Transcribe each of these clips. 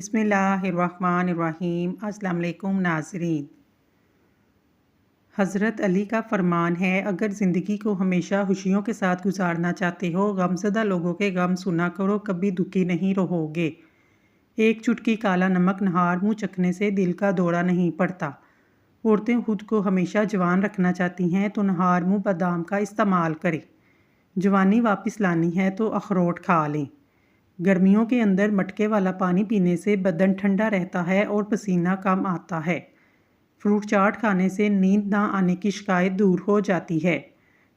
बिस्मिल्लाहिर्रहमानिर्रहीम। अस्सलाम वालेकुम नाज़रीन। हज़रत अली का फ़रमान है, अगर ज़िंदगी को हमेशा खुशियों के साथ गुजारना चाहते हो, गमज़दा लोगों के गम सुना करो, कभी दुखी नहीं रहोगे। एक चुटकी काला नमक नहार मुँह चखने से दिल का दौरा नहीं पड़ता। औरतें खुद को हमेशा जवान रखना चाहती हैं तो नहार मुँह बादाम का इस्तेमाल करें। जवानी वापस लानी है तो अखरोट खा लें। गर्मियों के अंदर मटके वाला पानी पीने से बदन ठंडा रहता है और पसीना कम आता है। फ्रूट चाट खाने से नींद ना आने की शिकायत दूर हो जाती है।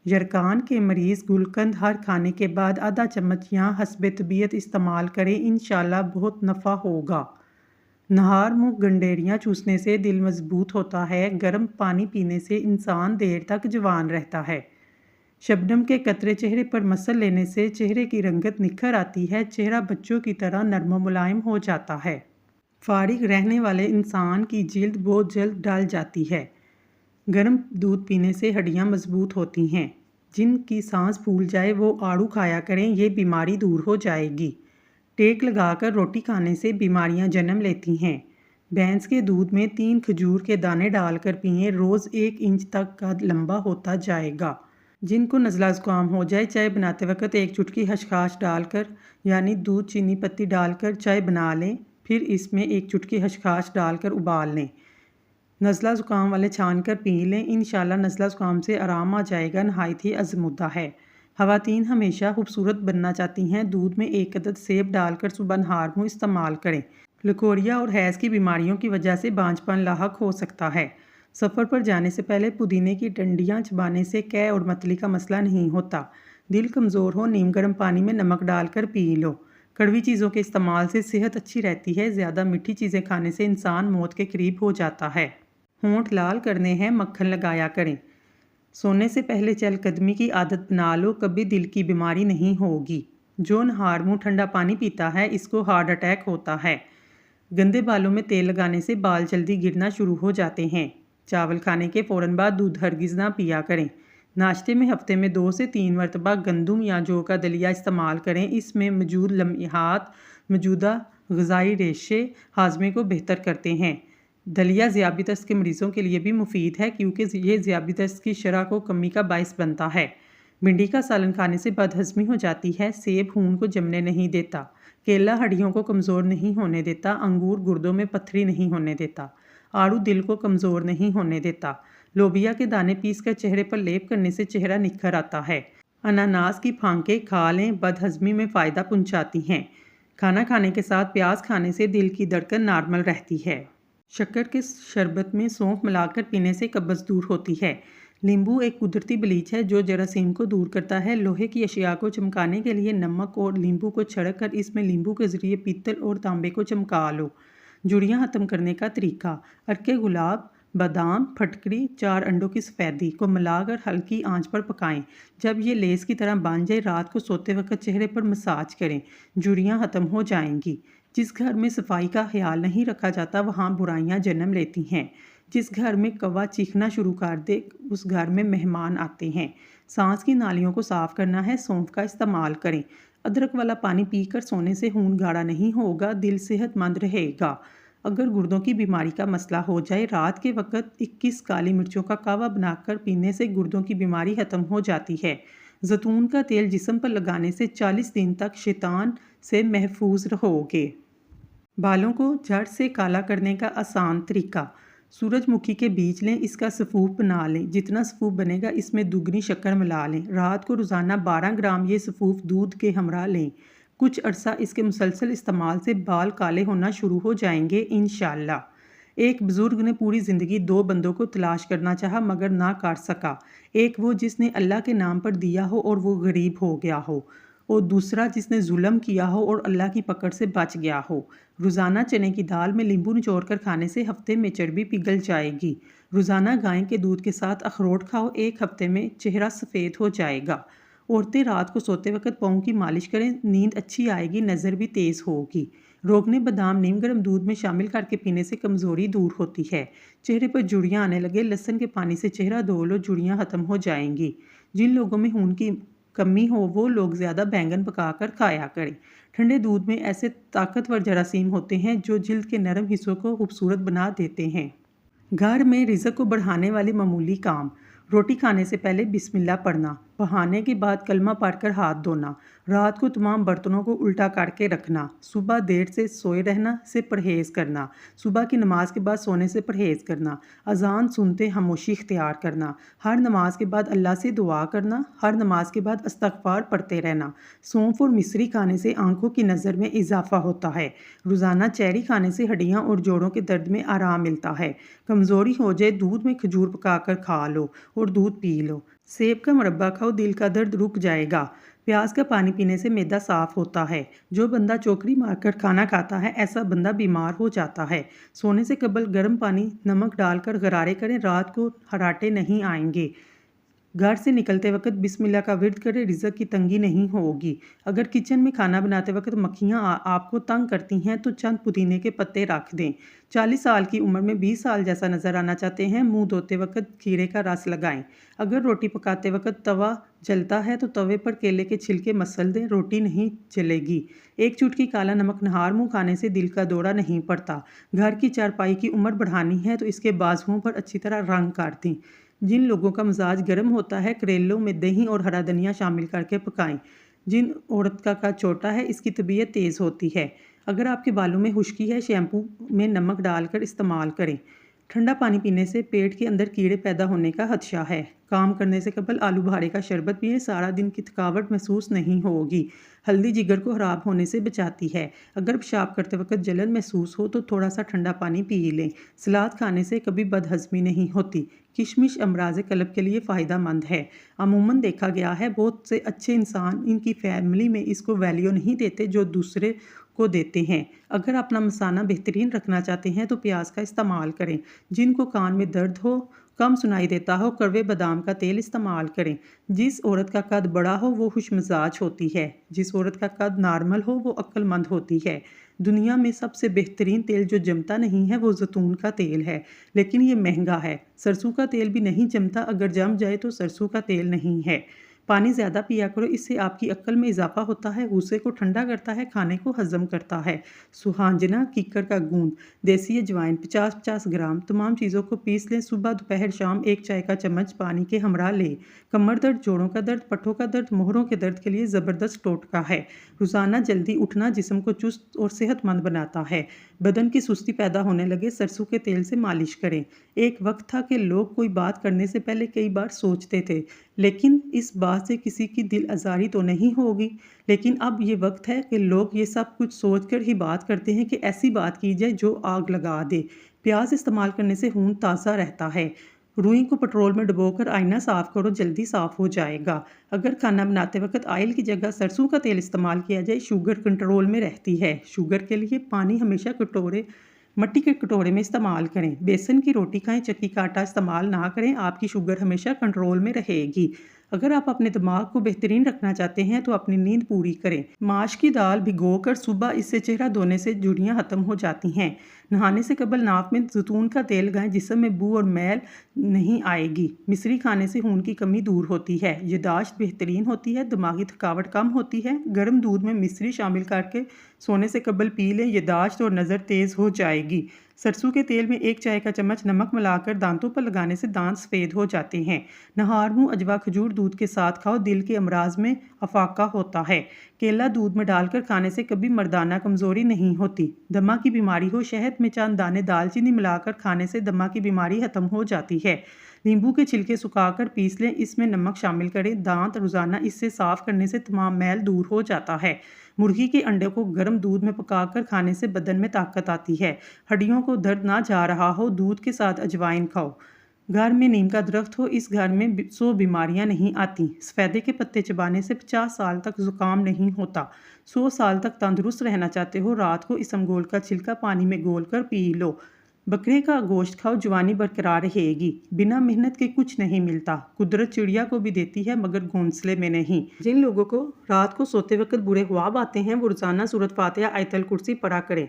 यरकान के मरीज़ गुलकंद हर खाने के बाद आधा चम्मच या हस्बे तबीयत इस्तेमाल करें, इंशाल्लाह बहुत नफ़ा होगा। नहार मुँह गंडेरियाँ चूसने से दिल मजबूत होता है। गर्म पानी पीने से इंसान देर तक जवान रहता है। शबनम के कतरे चेहरे पर मसल लेने से चेहरे की रंगत निखर आती है। चेहरा बच्चों की तरह नर्म मुलायम हो जाता है। फारिग रहने वाले इंसान की जिल्द बहुत जल्द ढल जाती है। गर्म दूध पीने से हड्डियां मजबूत होती हैं। जिनकी सांस फूल जाए वो आड़ू खाया करें, ये बीमारी दूर हो जाएगी। टेक लगाकर रोटी खाने से बीमारियां जन्म लेती हैं। भैंस के दूध में 3 खजूर के दाने डालकर पिएं, रोज़ 1 इंच तक का लंबा होता जाएगा। जिनको नज़ला ज़ुकाम हो जाए, चाय बनाते वक्त 1 चुटकी खसखस डालकर यानी दूध चीनी पत्ती डालकर चाय बना लें, फिर इसमें 1 चुटकी खसखस डालकर उबाल लें। नज़ला ज़ुकाम वाले छान कर पी लें, इंशाल्लाह नज़ला ज़ुकाम से आराम आ जाएगा। नहायत ही अज़मुद्दा है। ख़वातीन हमेशा खूबसूरत बनना चाहती हैं, दूध में 1 अदद सेब डालकर सुबह नहार मुँह इस्तेमाल करें। लकोरिया और हैज़ की बीमारियों की वजह से बांझपन लाहक हो सकता है। सफ़र पर जाने से पहले पुदीने की डंडियाँ चबाने से कै और मतली का मसला नहीं होता। दिल कमज़ोर हो, नीम गर्म पानी में नमक डालकर पी लो। कड़वी चीज़ों के इस्तेमाल से सेहत अच्छी रहती है। ज़्यादा मीठी चीज़ें खाने से इंसान मौत के करीब हो जाता है। होंठ लाल करने हैं, मक्खन लगाया करें। सोने से पहले चहलकदमी की आदत बना लो, कभी दिल की बीमारी नहीं होगी। जो नहार मुँह ठंडा पानी पीता है, इसको हार्ट अटैक होता है। गंदे बालों में तेल लगाने से बाल जल्दी गिरना शुरू हो जाते हैं। चावल खाने के फ़ौरन बाद दूध हरगिज़ ना पिया करें। नाश्ते में हफ्ते में 2 से 3 मरतबा गंदम या जौ का दलिया इस्तेमाल करें। इसमें मौजूद लम्हात मौजूदा ग़िज़ाई रेशे हाजमे को बेहतर करते हैं। दलिया ज़ियाबितस के मरीज़ों के लिए भी मुफीद है, क्योंकि ये ज़ियाबितस की शरह को कमी का बायस बनता है। भिंडी का सालन खाने से बदहज़मी हो जाती है। सेब खून को जमने नहीं देता। केला हड्डियों को कमज़ोर नहीं होने देता। अंगूर गुर्दों में पत्थरी नहीं होने देता। आड़ू दिल को कमज़ोर नहीं होने देता। लोबिया के दाने पीसकर चेहरे पर लेप करने से चेहरा निखर आता है। अनानास की फांकें खा लें, बदहज़मी में फ़ायदा पहुँचाती हैं। खाना खाने के साथ प्याज खाने से दिल की धड़कन नॉर्मल रहती है। शक्कर के शरबत में सौंफ मिलाकर पीने से कब्ज़ दूर होती है। नींबू एक कुदरती ब्लीच है जो जरासीम को दूर करता है। लोहे की अशिया को चमकाने के लिए नमक और नींबू को छिड़क कर इसमें नींबू के ज़रिए पीतल और तांबे को चमका लो। जुड़ियाँ ख़त्म करने का तरीका: अर्के गुलाब, बादाम, फटकरी, 4 अंडों की सफ़ेदी को मिलाकर हल्की आंच पर पकाएं। जब ये लेस की तरह बन जाए, रात को सोते वक्त चेहरे पर मसाज करें, जुड़ियाँ ख़त्म हो जाएंगी। जिस घर में सफाई का ख्याल नहीं रखा जाता, वहाँ बुराइयाँ जन्म लेती हैं। जिस घर में कौवा चीखना शुरू कर दे, उस घर में मेहमान आते हैं। सांस की नालियों को साफ़ करना है, सौंफ का इस्तेमाल करें। अदरक वाला पानी पीकर सोने से खून गाढ़ा नहीं होगा, दिल सेहतमंद रहेगा। अगर गुर्दों की बीमारी का मसला हो जाए, रात के वक्त 21 काली मिर्चों का कावा बनाकर पीने से गुर्दों की बीमारी ख़त्म हो जाती है। जैतून का तेल जिस्म पर लगाने से 40 दिन तक शैतान से महफूज रहोगे। बालों को जड़ से काला करने का आसान तरीका: सूरजमुखी के बीज लें, इसका सफ़ूफ बना लें। जितना सफ़ूफ बनेगा, इसमें दुगनी शक्कर मिला लें। रात को रोज़ाना 12 ग्राम ये सफ़ूफ दूध के हमरा लें। कुछ अरसा इसके मुसलसल इस्तेमाल से बाल काले होना शुरू हो जाएंगे, इंशाल्लाह। एक बुज़ुर्ग ने पूरी ज़िंदगी 2 बंदों को तलाश करना चाहा मगर ना कर सका। एक वो जिसने अल्लाह के नाम पर दिया हो और वो गरीब हो गया हो, और दूसरा जिसने जुल्म किया हो और अल्लाह की पकड़ से बच गया हो। रोज़ाना चने की दाल में नींबू निचोड़ कर खाने से हफ्ते में चर्बी पिघल जाएगी। रोज़ाना गाय के दूध के साथ अखरोट खाओ, 1 हफ्ते में चेहरा सफ़ेद हो जाएगा। औरतें रात को सोते वक्त पाँव की मालिश करें, नींद अच्छी आएगी, नज़र भी तेज़ होगी। रोगने बादाम नीम गर्म दूध में शामिल करके पीने से कमज़ोरी दूर होती है। चेहरे पर जुड़ियाँ आने लगे, लहसुन के पानी से चेहरा धो लो, जुड़ियाँ ख़त्म हो जाएंगी। जिन लोगों में खून की कमी हो, वो लोग ज़्यादा बैंगन पकाकर खाया करें। ठंडे दूध में ऐसे ताकतवर जरासीम होते हैं जो जिल्द के नरम हिस्सों को खूबसूरत बना देते हैं। घर में रिज़्क को बढ़ाने वाले मामूली काम। रोटी खाने से पहले बिस्मिल्लाह पढ़ना, बहाने के बाद कलमा पढ़कर हाथ धोना, रात को तमाम बर्तनों को उल्टा करके रखना, सुबह देर से सोए रहना से परहेज़ करना, सुबह की नमाज के बाद सोने से परहेज़ करना, अजान सुनते खामोशी इख्तियार करना, हर नमाज के बाद अल्लाह से दुआ करना, हर नमाज के बाद इस्तग़फ़ार पढ़ते रहना, सौंफ और मिश्री खाने से आंखों की नज़र में इजाफा होता है, रोज़ाना चेरी खाने से हड्डियाँ और जोड़ों के दर्द में आराम मिलता है, कमज़ोरी हो जाए दूध में खजूर पकाकर खा लो और दूध पी लो, सेब का मुरब्बा खाओ दिल का दर्द रुक जाएगा, प्याज का पानी पीने से मैदा साफ होता है, जो बंदा चौकड़ी मारकर खाना खाता है ऐसा बंदा बीमार हो जाता है, सोने से कबल गर्म पानी नमक डालकर गरारे करें, रात को हराटे नहीं आएंगे, घर से निकलते वक्त बिस्मिल्लाह का विर्द करें, रिज़्क की तंगी नहीं होगी। अगर किचन में खाना बनाते वक्त मक्खियाँ आपको तंग करती हैं तो चंद पुदीने के पत्ते रख दें। 40 साल की उम्र में 20 साल जैसा नज़र आना चाहते हैं, मुंह धोते वक्त खीरे का रस लगाएं। अगर रोटी पकाते वक्त तवा जलता है तो तवे पर केले के छिलके मसल दें, रोटी नहीं जलेगी। एक चुटकी काला नमक नहार मुँह खाने से दिल का दौरा नहीं पड़ता। घर की चारपाई की उम्र बढ़ानी है तो इसके बाजुओं पर अच्छी तरह रंग कर दें। जिन लोगों का मिजाज गर्म होता है, करेलों में दही और हरा धनिया शामिल करके पकाएं। जिन औरत का कद छोटा है, इसकी तबीयत तेज़ होती है। अगर आपके बालों में खुश्की है, शैम्पू में नमक डालकर इस्तेमाल करें। ठंडा पानी पीने से पेट के अंदर कीड़े पैदा होने का खदशा है। काम करने से कबल आलू बुखारे का शरबत पिएं, सारा दिन की थकावट महसूस नहीं होगी। हल्दी जिगर को खराब होने से बचाती है। अगर पेशाब करते वक्त जलन महसूस हो तो थोड़ा सा ठंडा पानी पी लें। सलाद खाने से कभी बदहज़मी नहीं होती। किशमिश अमराज कल्ब के लिए फ़ायदा मंद है। अमूमन देखा गया है बहुत से अच्छे इंसान इनकी फैमिली में इसको वैल्यू नहीं देते जो दूसरे को देते हैं। अगर अपना मसाना बेहतरीन रखना चाहते हैं तो प्याज का इस्तेमाल करें। जिनको कान में दर्द हो, कम सुनाई देता हो, कड़वे बादाम का तेल इस्तेमाल करें। जिस औरत का कद बड़ा हो वो खुश मिजाज होती है, जिस औरत का कद नॉर्मल हो वो अक्लमंद होती है। दुनिया में सबसे बेहतरीन तेल जो जमता नहीं है वो जैतून का तेल है, लेकिन ये महंगा है। सरसों का तेल भी नहीं जमता, अगर जम जाए तो सरसों का तेल नहीं है। पानी ज़्यादा पिया करो, इससे आपकी अक्ल में इजाफा होता है, गुस्से को ठंडा करता है, खाने को हजम करता है। सुहांजना कीकर का गूंद, देसी अजवाइन 50-50 ग्राम, तमाम चीज़ों को पीस लें। सुबह दोपहर शाम 1 चाय का चम्मच पानी के हमरा लें। कमर दर्द, जोड़ों का दर्द, पट्टों का दर्द, मोहरों के दर्द के लिए ज़बरदस्त टोटका है। रोज़ाना जल्दी उठना जिस्म को चुस्त और सेहतमंद बनाता है। बदन की सुस्ती पैदा होने लगे, सरसों के तेल से मालिश करें। एक वक्त था कि लोग कोई बात करने से पहले कई बार सोचते थे, लेकिन इस बात से किसी की दिल आज़ारी तो नहीं होगी। लेकिन अब ये वक्त है कि लोग ये सब कुछ सोचकर ही बात करते हैं कि ऐसी बात की जाए जो आग लगा दे। प्याज इस्तेमाल करने से खून ताज़ा रहता है। रुई को पेट्रोल में डुबोकर आईना साफ़ करो, जल्दी साफ़ हो जाएगा। अगर खाना बनाते वक्त ऑयल की जगह सरसों का तेल इस्तेमाल किया जाए, शुगर कंट्रोल में रहती है। शुगर के लिए पानी हमेशा मिट्टी के कटोरे में इस्तेमाल करें। बेसन की रोटी खाएं, चक्की का आटा इस्तेमाल ना करें, आपकी शुगर हमेशा कंट्रोल में रहेगी। अगर आप अपने दिमाग को बेहतरीन रखना चाहते हैं तो अपनी नींद पूरी करें। माश की दाल भिगोकर सुबह इससे चेहरा धोने से झुर्रियाँ ख़त्म हो जाती हैं। नहाने से कबल नाक में जैतून का तेल लगाएं, जिसम में बू और मैल नहीं आएगी। मिश्री खाने से खून की कमी दूर होती है, याददाश्त बेहतरीन होती है, दिमागी थकावट कम होती है। गर्म दूध में मिश्री शामिल करके सोने से कबल पी लें, याददाश्त और नज़र तेज़ हो जाएगी। सरसों के तेल में 1 चाय का चम्मच नमक मिलाकर दांतों पर लगाने से दांत सफ़ेद हो जाते हैं। नहार मुँह अजवा खजूर दूध के साथ खाओ, दिल के अमराज में अफाका होता है। केला दूध में डालकर खाने से कभी मर्दाना कमज़ोरी नहीं होती। दमा की बीमारी हो, शहद में चंद दाने दालचीनी मिलाकर खाने से दमा की बीमारी ख़त्म हो जाती है। नींबू के छिलके सुखाकर पीस लें, इसमें नमक शामिल करें। दांत रोज़ाना इससे साफ़ करने से तमाम मैल दूर हो जाता है। मुर्गी के अंडे को गर्म दूध में पकाकर खाने से बदन में ताकत आती है। हड्डियों को दर्द ना जा रहा हो, दूध के साथ अजवाइन खाओ। घर में नीम का दरख्त हो, इस घर में 100 बीमारियां नहीं आती। सफ़ेदे के पत्ते चबाने से 50 साल तक ज़ुकाम नहीं होता। 100 साल तक तंदुरुस्त रहना चाहते हो, रात को इसमगोल का छिलका पानी में घोल कर पी लो। बकरे का गोश्त खाओ, जवानी बरकरार रहेगी। बिना मेहनत के कुछ नहीं मिलता। कुदरत चिड़िया को भी देती है मगर घोंसले में नहीं। जिन लोगों को रात को सोते वक्त बुरे ख्वाब आते हैं वो रोज़ाना सूरत फातिहा आयतल कुर्सी पढ़ा करें।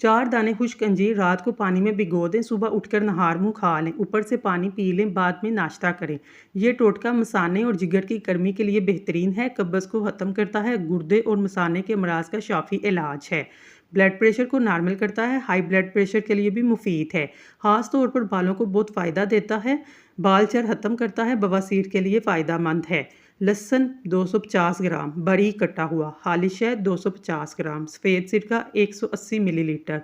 4 दाने खुश्क अंजीर रात को पानी में भिगो दें, सुबह उठकर नहार मुंह खा लें, ऊपर से पानी पी लें, बाद में नाश्ता करें। ये टोटका मसाने और जिगर की गर्मी के लिए बेहतरीन है, कब्ज़ को ख़त्म करता है, गुर्दे और मसाने के अमराज का शाफी इलाज है। ब्लड प्रेशर को नॉर्मल करता है, हाई ब्लड प्रेशर के लिए भी मुफीद है। ख़ास तौर पर बालों को बहुत फ़ायदा देता है, बाल चर ख़त्म करता है, बवासीर के लिए फ़ायदेमंद है। लहसुन 250 ग्राम बारीक कटा हुआ, खाली शहद 250 ग्राम, सफ़ेद सिरका 180 मिलीलीटर।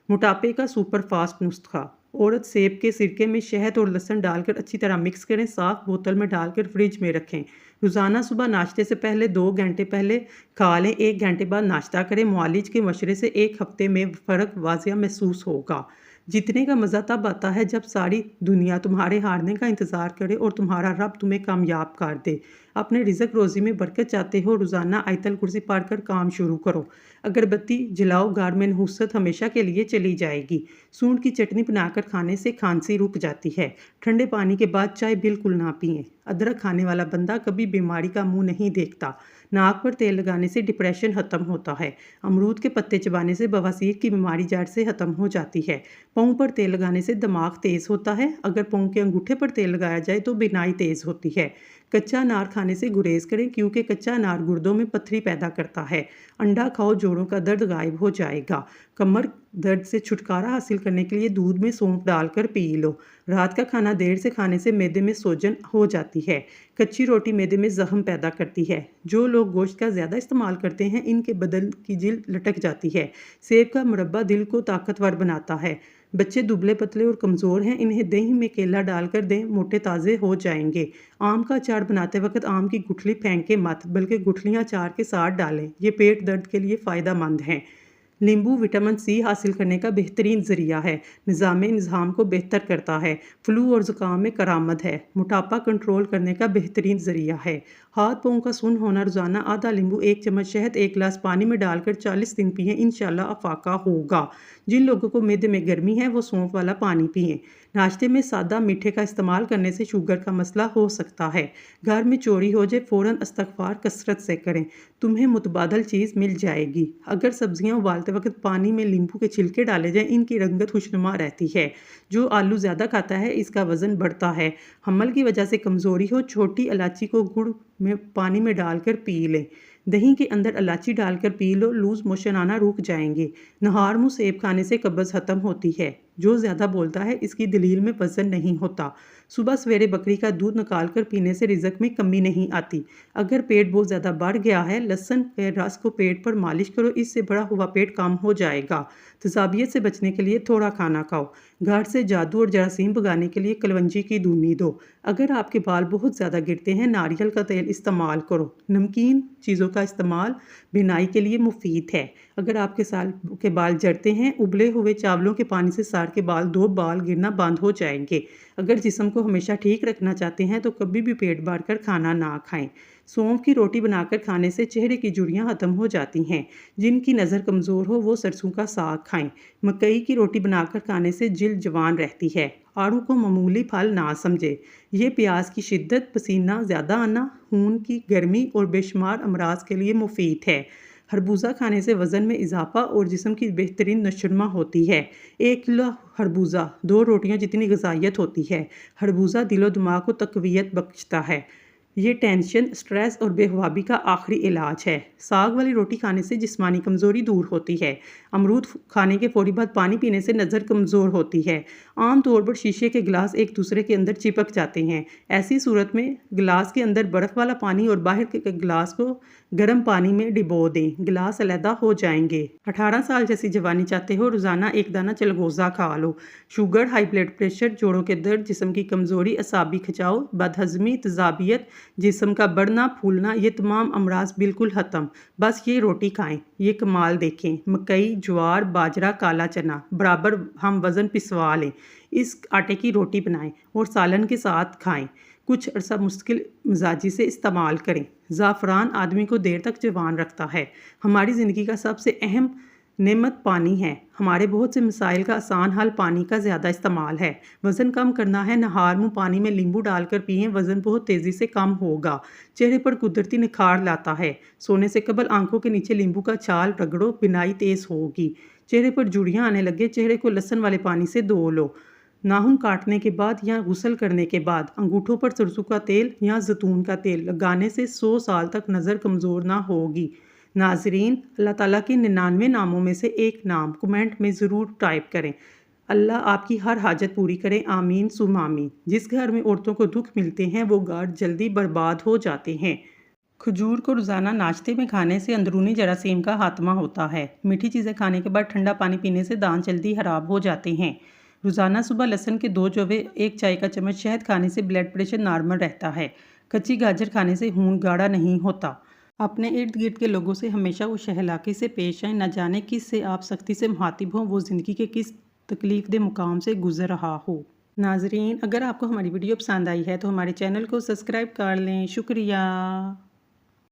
मोटापे का सुपर फास्ट नुस्खा। औरत सेब के सिरके में शहद और लहसुन डालकर अच्छी तरह मिक्स करें, साफ बोतल में डालकर फ्रिज में रखें। रोज़ाना सुबह नाश्ते से पहले 2 घंटे पहले खा लें, 1 घंटे बाद नाश्ता करें। मुआलिज के मशवरे से 1 हफ्ते में फ़र्क वाज़िया महसूस होगा। जीतने का मज़ा तब आता है जब सारी दुनिया तुम्हारे हारने का इंतज़ार करे और तुम्हारा रब तुम्हें कामयाब कर दे। अपने रिज़्क रोज़ी में बरकत चाहते हो, रोज़ाना आयतल कुर्सी पढ़कर काम शुरू करो। अगरबत्ती जलाओ, घर में नहुसत हमेशा के लिए चली जाएगी। सूंड की चटनी बनाकर खाने से खांसी रुक जाती है। ठंडे पानी के बाद चाय बिल्कुल ना पिएं। अदरक खाने वाला बंदा कभी बीमारी का मुंह नहीं देखता। नाक पर तेल लगाने से डिप्रेशन ख़त्म होता है। अमरूद के पत्ते चबाने से बवासीर की बीमारी जड़ से ख़त्म हो जाती है। पाँव पर तेल लगाने से दिमाग तेज़ होता है। अगर पाँव के अंगूठे पर तेल लगाया जाए तो बिनाई तेज़ होती है। कच्चा अनार खाने से गुरेज करें, क्योंकि कच्चा अनार गुर्दों में पत्थरी पैदा करता है। अंडा खाओ, जोड़ों का दर्द गायब हो जाएगा। कमर दर्द से छुटकारा हासिल करने के लिए दूध में सौंफ डालकर पी लो। रात का खाना देर से खाने से मैदे में सोजन हो जाती है। कच्ची रोटी मैदे में जख्म पैदा करती है। जो लोग गोश्त का ज़्यादा इस्तेमाल करते हैं, इनके बदन की जिल्द लटक जाती है। सेब का मुरब्बा दिल को ताकतवर बनाता है। बच्चे दुबले पतले और कमज़ोर हैं, इन्हें दही में केला डालकर दें, मोटे ताज़े हो जाएंगे। आम का अचार बनाते वक्त आम की गुठली फेंके मत, बल्कि गुठलियाँ अचार के साथ डालें। ये पेट दर्द के लिए फ़ायदेमंद हैं। नींबू विटामिन सी हासिल करने का बेहतरीन ज़रिया है। निज़ाम को बेहतर करता है। फ्लू और ज़ुकाम में करामद है। मोटापा कंट्रोल करने का बेहतरीन ज़रिया है। हाथ पाँव का सुन्न होना, रोज़ाना आधा नींबू 1 चम्मच शहद 1 गिलास पानी में डालकर 40 दिन पिएँ, इंशाल्लाह अफाका होगा। जिन लोगों को मैदे में गर्मी है वो सौंफ वाला पानी पिएँ। नाश्ते में सादा मीठे का इस्तेमाल करने से शुगर का मसला हो सकता है। घर में चोरी हो जाए फ़ौरन इस्तग़फ़ार कसरत से करें, तुम्हें मुतबादल चीज़ मिल जाएगी। अगर सब्जियां उबालते वक्त पानी में नींबू के छिलके डाले जाएं, इनकी रंगत खुशनुमा रहती है। जो आलू ज़्यादा खाता है इसका वज़न बढ़ता है। हमल की वजह से कमज़ोरी हो, छोटी इलायची को गुड़ में पानी में डालकर पी लें। दही के अंदर इलायची डालकर पी लो, लूज़ मोशन आना रुक जाएंगे। नहार मुँह सेब खाने से कब्ज़ ख़त्म होती है। जो ज़्यादा बोलता है इसकी दलील में वज़न नहीं होता। सुबह सवेरे बकरी का दूध निकाल कर पीने से रिज़्क में कमी नहीं आती। अगर पेट बहुत ज़्यादा बढ़ गया है, लहसुन के रस को पेट पर मालिश करो, इससे बढ़ा हुआ पेट कम हो जाएगा। तेज़ाबियत से बचने के लिए थोड़ा खाना खाओ। घर से जादू और जरासीम भगाने के लिए कलवंजी की धुनी दो। अगर आपके बाल बहुत ज़्यादा गिरते हैं, नारियल का तेल इस्तेमाल करो। नमकीन चीज़ों का इस्तेमाल बिनाई के लिए मुफीद है। अगर आपके साल के बाल झड़ते हैं, उबले हुए चावलों के पानी से सार के बाल धो, बाल गिरना बंद हो जाएंगे। अगर जिस्म को हमेशा ठीक रखना चाहते हैं तो कभी भी पेट भर कर खाना ना खाएं। सौंफ की रोटी बनाकर खाने से चेहरे की झुर्रियाँ ख़त्म हो जाती हैं। जिनकी नज़र कमज़ोर हो वो सरसों का साग खाएं। मकई की रोटी बनाकर खाने से जिल्द जवान रहती है। आड़ू को मामूली फल ना समझे। ये प्याज की शिद्दत, पसीना ज़्यादा आना, खून की गर्मी और बेशुमार अमराज के लिए मुफीद है। खरबूजा खाने से वज़न में इजाफा और जिस्म की बेहतरीन नशुरमा होती है। 1 किलो खरबूजा 2 रोटियां जितनी ग़िज़ाइयत होती है। खरबूजा दिलो दिमाग को तक़वियत बख्शता है। ये टेंशन, स्ट्रेस और बेख्वाबी का आखिरी इलाज है। साग वाली रोटी खाने से जिस्मानी कमज़ोरी दूर होती है। अमरूद खाने के फ़ौरी बाद पानी पीने से नज़र कमज़ोर होती है। आम तौर पर शीशे के गिलास एक दूसरे के अंदर चिपक जाते हैं। ऐसी सूरत में गिलास के अंदर बर्फ़ वाला पानी और बाहर के गिलास को गर्म पानी में डिबो दें, गिलास अलहदा हो जाएंगे। 18 साल जैसी जवानी चाहते हो, रोज़ाना 1 दाना चलगोज़ा खा लो। शुगर, हाई ब्लड प्रेशर, जोड़ों के दर्द, जिस्म की कमज़ोरी, असाबी खिंचाव, बदहज़मी, तेज़ाबियत, जिस्म का बढ़ना फूलना, ये तमाम अमराज बिल्कुल ख़त्म। बस ये रोटी खाएं, ये कमाल देखें। मकई, ज्वार, बाजरा, काला चना बराबर हम वज़न पिसवा लें। इस आटे की रोटी बनाएं और सालन के साथ खाएं। कुछ अरसा मुश्किल मिजाजी से इस्तेमाल करें। ज़ाफ़रान आदमी को देर तक जवान रखता है। हमारी ज़िंदगी का सबसे अहम नेमत पानी है। हमारे बहुत से मसाइल का आसान हल पानी का ज़्यादा इस्तेमाल है। वज़न कम करना है, नहार मुँह पानी में नींबू डालकर पिएं, वज़न बहुत तेज़ी से कम होगा। चेहरे पर कुदरती निखार लाता है। सोने से कबल आंखों के नीचे नींबू का छाल रगड़ो, बिनाई तेज़ होगी। चेहरे पर झुर्रियाँ आने लगे, चेहरे को लहसुन वाले पानी से धो लो। नाखून काटने के बाद या गुस्ल करने के बाद अंगूठों पर सरसों का तेल या जैतून का तेल लगाने से 100 साल तक नज़र कमज़ोर ना होगी। नाजरीन, अल्लाह ताला के 99 नामों में से एक नाम कमेंट में ज़रूर टाइप करें। अल्लाह आपकी हर हाजत पूरी करे, आमीन सुम आमीन। जिस घर में औरतों को दुख मिलते हैं वो घर जल्दी बर्बाद हो जाते हैं। खजूर को रोज़ाना नाश्ते में खाने से अंदरूनी जरासीम का खात्मा होता है। मीठी चीज़ें खाने के बाद ठंडा पानी पीने से दांत जल्दी खराब हो जाते हैं। रोज़ाना सुबह लहसुन के 2 जवे, 1 चाय का चम्मच शहद खाने से ब्लड प्रेशर नॉर्मल रहता है। कच्ची गाजर खाने से खून गाढ़ा नहीं होता। अपने इर्द गिर्द के लोगों से हमेशा वो शहलाकी से पेश आए। न जाने किस से आप सख्ती से मुखातिब हों, वो ज़िंदगी के किस तकलीफ दे मुकाम से गुजर रहा हो। नाजरीन, अगर आपको हमारी वीडियो पसंद आई है तो हमारे चैनल को सब्सक्राइब कर लें। शुक्रिया।